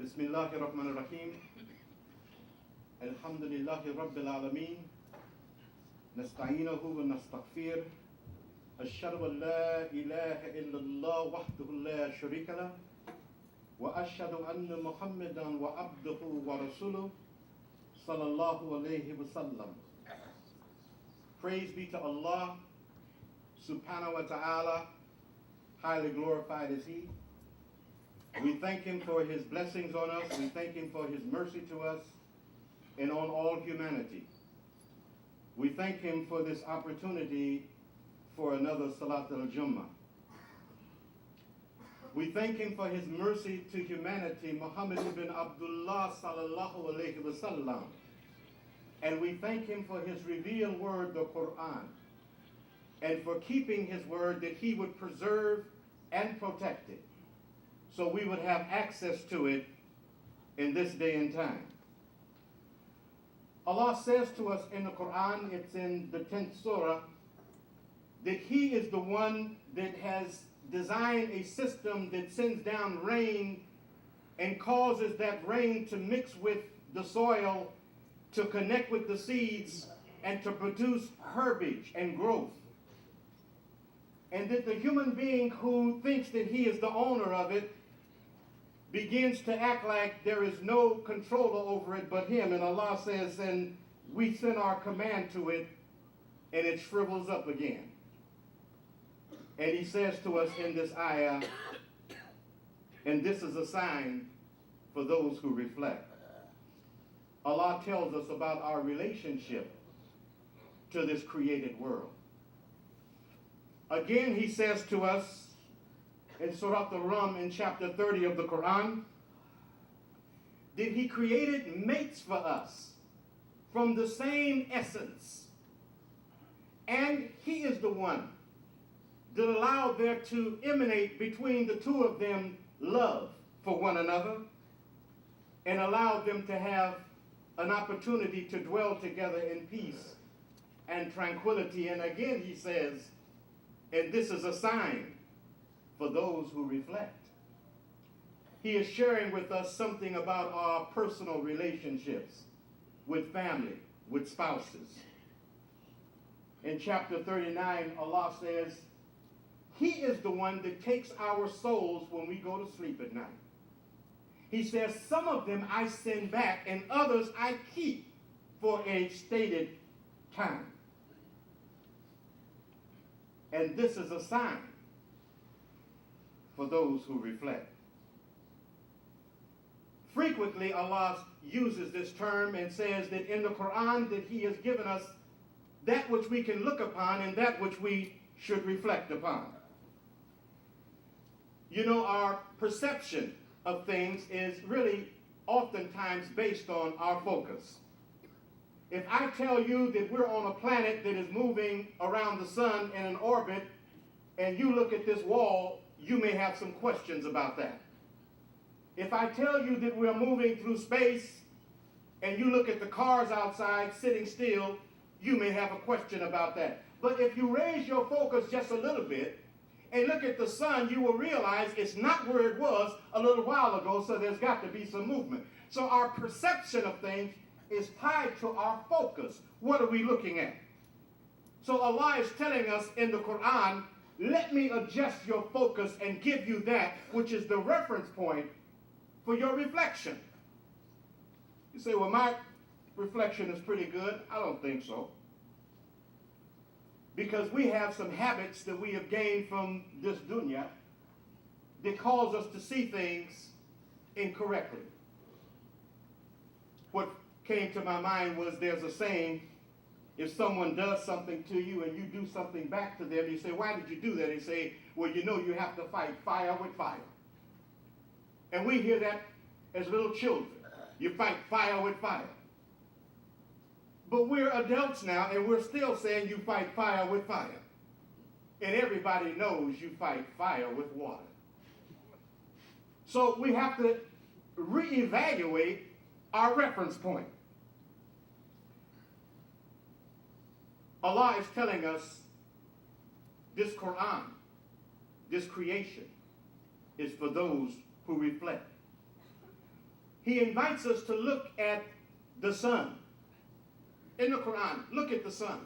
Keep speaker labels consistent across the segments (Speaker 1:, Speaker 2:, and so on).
Speaker 1: بسم الله الرحمن الرحيم الحمد لله رب العالمين نستعينه ونستغفره أشهد أن لا إله إلا الله وحده لا شريك له وأشهد أن محمدا وعبده ورسوله صلى الله عليه وسلم. Praise be to Allah subhanahu wa ta'ala, highly glorified is He. We thank Him for His blessings on us. We thank Him for His mercy to us and on all humanity. We thank Him for this opportunity for another Salat al-Jumah. We thank Him for His mercy to humanity, Muhammad ibn Abdullah sallallahu alayhi wa sallam. And we thank Him for His revealed word, the Quran, and for keeping His word that He would preserve and protect it, so we would have access to it in this day and time. Allah says to us in the Quran, it's in the 10th surah, that He is the one that has designed a system that sends down rain and causes that rain to mix with the soil, to connect with the seeds, and to produce herbage and growth. And that the human being who thinks that he is the owner of it begins to act like there is no controller over it but Him. And Allah says, and we send our command to it, and it shrivels up again. And He says to us in this ayah, and this is a sign for those who reflect. Allah tells us about our relationship to this created world. Again, He says to us in Surah Al-Rum in chapter 30 of the Quran, that He created mates for us from the same essence. And He is the one that allowed there to emanate between the two of them love for one another, and allowed them to have an opportunity to dwell together in peace and tranquility. And again He says, and this is a sign for those who reflect. He is sharing with us something about our personal relationships with family, with spouses. In chapter 39, Allah says, He is the one that takes our souls when we go to sleep at night. He says, some of them I send back, and others I keep for a stated time. And this is a sign for those who reflect. Frequently, Allah uses this term and says that in the Quran that He has given us that which we can look upon and that which we should reflect upon. You know, our perception of things is really oftentimes based on our focus. If I tell you that we're on a planet that is moving around the sun in an orbit, and you look at this wall, you may have some questions about that. If I tell you that we're moving through space, and you look at the cars outside sitting still, you may have a question about that. But if you raise your focus just a little bit, and look at the sun, you will realize it's not where it was a little while ago, so there's got to be some movement. So our perception of things is tied to our focus. What are we looking at? So Allah is telling us in the Quran, let me adjust your focus and give you that which is the reference point for your reflection. You say, well, my reflection is pretty good. I don't think so. Because we have some habits that we have gained from this dunya that cause us to see things incorrectly. What came to my mind was there's a saying, if someone does something to you and you do something back to them, you say, why did you do that? They say, well, you know you have to fight fire with fire. And we hear that as little children. You fight fire with fire. But we're adults now, and we're still saying you fight fire with fire. And everybody knows you fight fire with water. So we have to reevaluate our reference point. Allah is telling us this Quran, this creation, is for those who reflect. He invites us to look at the sun. In the Quran, look at the sun.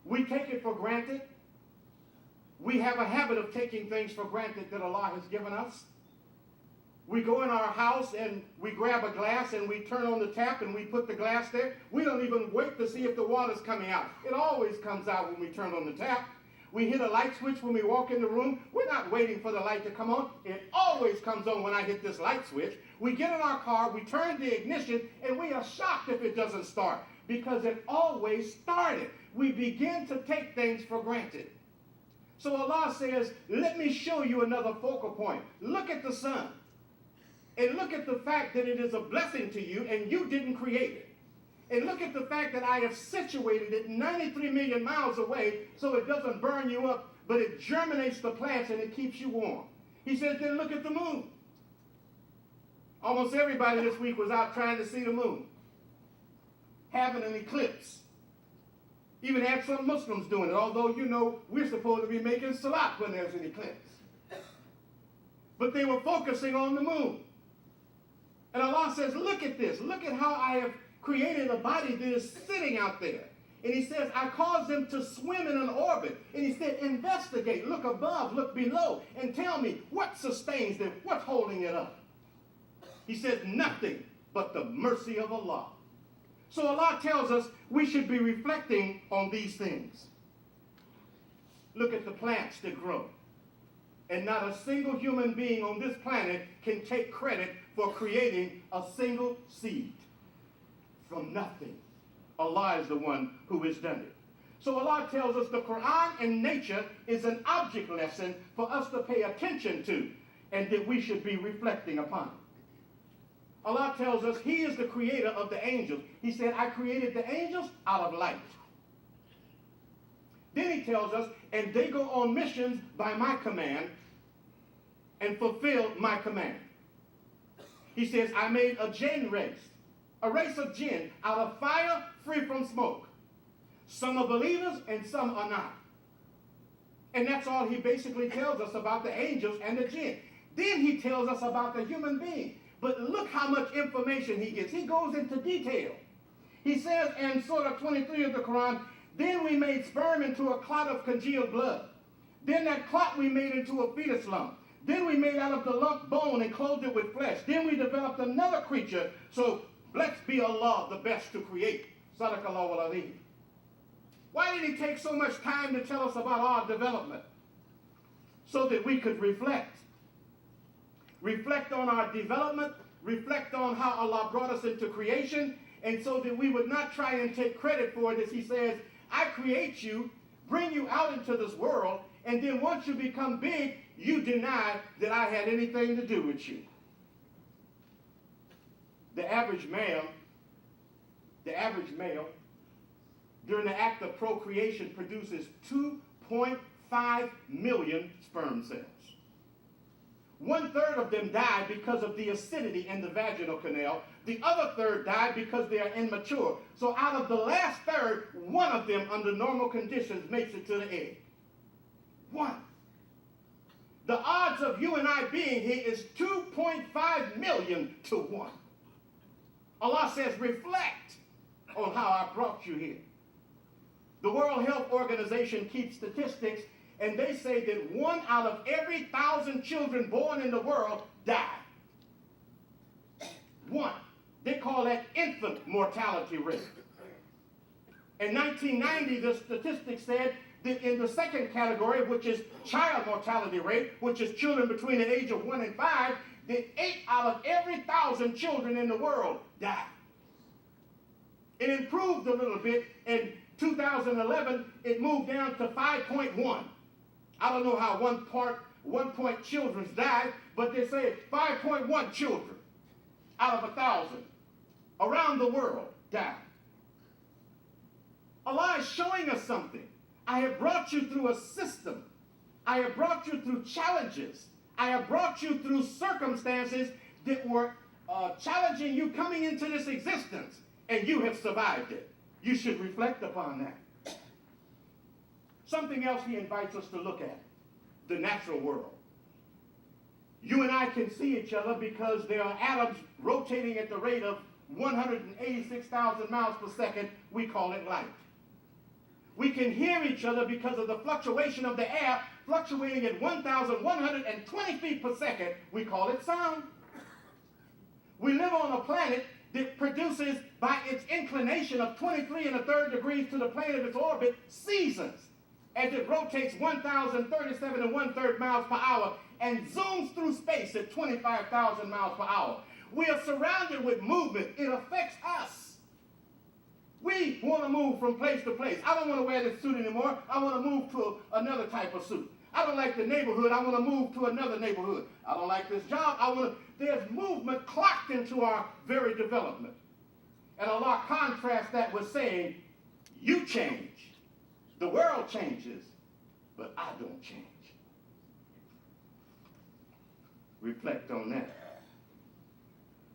Speaker 1: We take it for granted. We have a habit of taking things for granted that Allah has given us. We go in our house and we grab a glass and we turn on the tap and we put the glass there. We don't even wait to see if the water's coming out. It always comes out when we turn on the tap. We hit a light switch when we walk in the room. We're not waiting for the light to come on. It always comes on when I hit this light switch. We get in our car, we turn the ignition, and we are shocked if it doesn't start because it always started. We begin to take things for granted. So Allah says, let me show you another focal point. Look at the sun. And look at the fact that it is a blessing to you and you didn't create it. And look at the fact that I have situated it 93 million miles away so it doesn't burn you up, but it germinates the plants and it keeps you warm. He says, then look at the moon. Almost everybody this week was out trying to see the moon, having an eclipse. Even had some Muslims doing it, although, you know, we're supposed to be making salat when there's an eclipse. But they were focusing on the moon. And Allah says, look at this. Look at how I have created a body that is sitting out there. And he says, I caused them to swim in an orbit. And he said, investigate, look above, look below, and tell me what sustains them, what's holding it up. He says, nothing but the mercy of Allah. So Allah tells us we should be reflecting on these things. Look at the plants that grow. And not a single human being on this planet can take credit for creating a single seed from nothing. Allah is the one who has done it. So Allah tells us the Quran and nature is an object lesson for us to pay attention to and that we should be reflecting upon. Allah tells us he is the creator of the angels. He said, I created the angels out of light. Then he tells us, and they go on missions by my command and fulfill my command. He says, I made a jinn race, a race of jinn out of fire free from smoke. Some are believers and some are not. And that's all he basically tells us about the angels and the jinn. Then he tells us about the human being. But look how much information he gives. He goes into detail. He says in Surah 23 of the Quran, then we made sperm into a clot of congealed blood. Then that clot we made into a fetus lump. Then we made out of the lump bone and clothed it with flesh. Then we developed another creature. So blessed be Allah, the best to create. Sadaqallahu al-Azim. Why did he take so much time to tell us about our development? So that we could reflect. Reflect on our development. Reflect on how Allah brought us into creation. And so that we would not try and take credit for it as he says, I create you, bring you out into this world, and then once you become big, you deny that I had anything to do with you. The average male, during the act of procreation produces 2.5 million sperm cells. 1/3 of them die because of the acidity in the vaginal canal. The other third die because they are immature. So out of the last third, one of them, under normal conditions, makes it to the egg. One. The odds of you and I being here is 2.5 million to 1. Allah says, reflect on how I brought you here. The World Health Organization keeps statistics, and they say that 1 out of every 1,000 children born in the world die. 1. They call that infant mortality rate. In 1990, the statistics said that in the second category, which is child mortality rate, which is children between the age of 1 and 5, that 8 out of every 1,000 children in the world die. It improved a little bit. In 2011, it moved down to 5.1. I don't know how 1 point children died, but they say 5.1 children out of 1,000 around the world died. Allah is showing us something. I have brought you through a system. I have brought you through challenges. I have brought you through circumstances that were challenging you coming into this existence, and you have survived it. You should reflect upon that. Something else he invites us to look at, the natural world. You and I can see each other because there are atoms rotating at the rate of 186,000 miles per second. We call it light. We can hear each other because of the fluctuation of the air fluctuating at 1,120 feet per second. We call it sound. We live on a planet that produces, by its inclination of 23 1/3 degrees to the plane of its orbit, seasons as it rotates 1,037 1/3 miles per hour and zooms through space at 25,000 miles per hour. We are surrounded with movement. It affects us. We want to move from place to place. I don't want to wear this suit anymore. I want to move to another type of suit. I don't like the neighborhood. I want to move to another neighborhood. I don't like this job. There's movement clocked into our very development. And Allah contrasts that with saying, you change. The world changes, but I don't change. Reflect on that.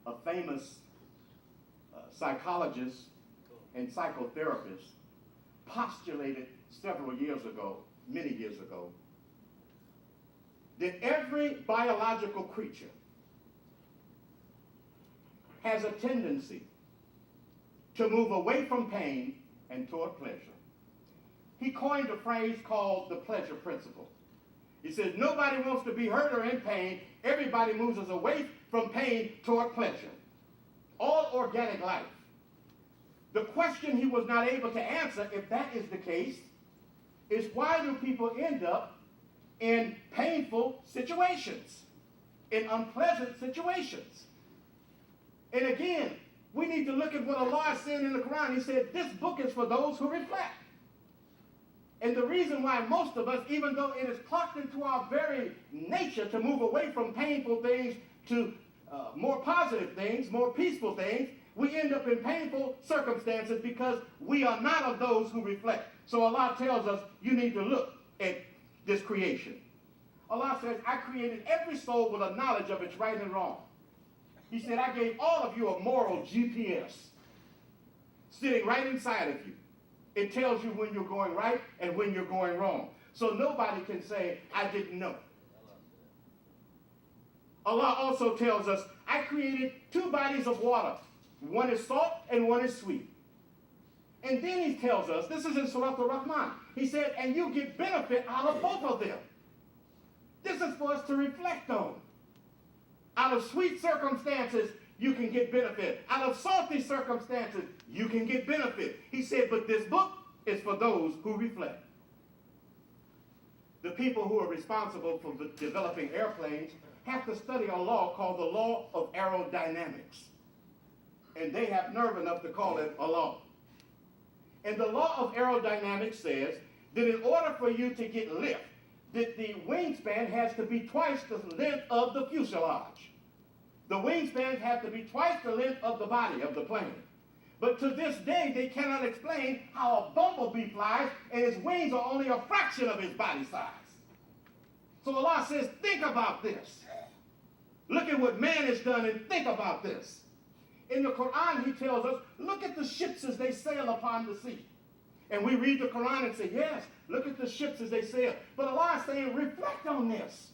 Speaker 1: A famous psychologist and psychotherapist postulated several years ago, many years ago, that every biological creature has a tendency to move away from pain and toward pleasure. He coined a phrase called the pleasure principle. He says nobody wants to be hurt or in pain. Everybody moves us away from pain toward pleasure. All organic life. The question he was not able to answer, if that is the case, is why do people end up in painful situations, in unpleasant situations? And again, we need to look at what Allah is saying in the Quran. He said, this book is for those who reflect. And the reason why most of us, even though it is clocked into our very nature to move away from painful things to more positive things, more peaceful things, we end up in painful circumstances because we are not of those who reflect. So Allah tells us, you need to look at this creation. Allah says, I created every soul with a knowledge of its right and wrong. He said, I gave all of you a moral GPS sitting right inside of you. It tells you when you're going right and when you're going wrong. So nobody can say, I didn't know. Allah also tells us, I created two bodies of water. One is salt and one is sweet. And then he tells us, this is in Surah Al-Rahman, he said, and you get benefit out of both of them. This is for us to reflect on. Out of sweet circumstances, you can get benefit. Out of salty circumstances, you can get benefit. He said, but this book is for those who reflect. The people who are responsible for developing airplanes have to study a law called the law of aerodynamics. And they have nerve enough to call it a law. And the law of aerodynamics says that in order for you to get lift, that the wingspan has to be twice the length of the fuselage. The wingspans have to be twice the length of the body of the plane. But to this day, they cannot explain how a bumblebee flies and his wings are only a fraction of his body size. So Allah says, think about this. Look at what man has done and think about this. In the Quran, he tells us, look at the ships as they sail upon the sea. And we read the Quran and say, yes, look at the ships as they sail. But Allah is saying, reflect on this.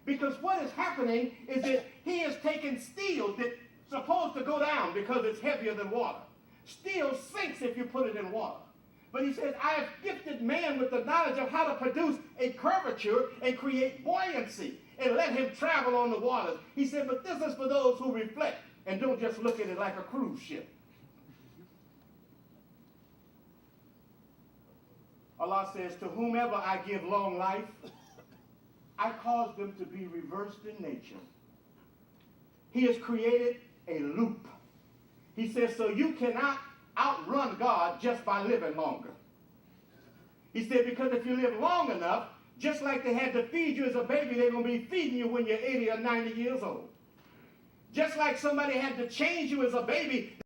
Speaker 1: Because what is happening is that he has taken steel that's supposed to go down because it's heavier than water. Steel sinks if you put it in water. But he says, I have gifted man with the knowledge of how to produce a curvature and create buoyancy and let him travel on the waters. He said, but this is for those who reflect and don't just look at it like a cruise ship. Allah says, to whomever I give long life, I cause them to be reversed in nature. He has created a loop. He says, so you cannot outrun God just by living longer. He said, because if you live long enough, just like they had to feed you as a baby, they're going to be feeding you when you're 80 or 90 years old. Just like somebody had to change you as a baby,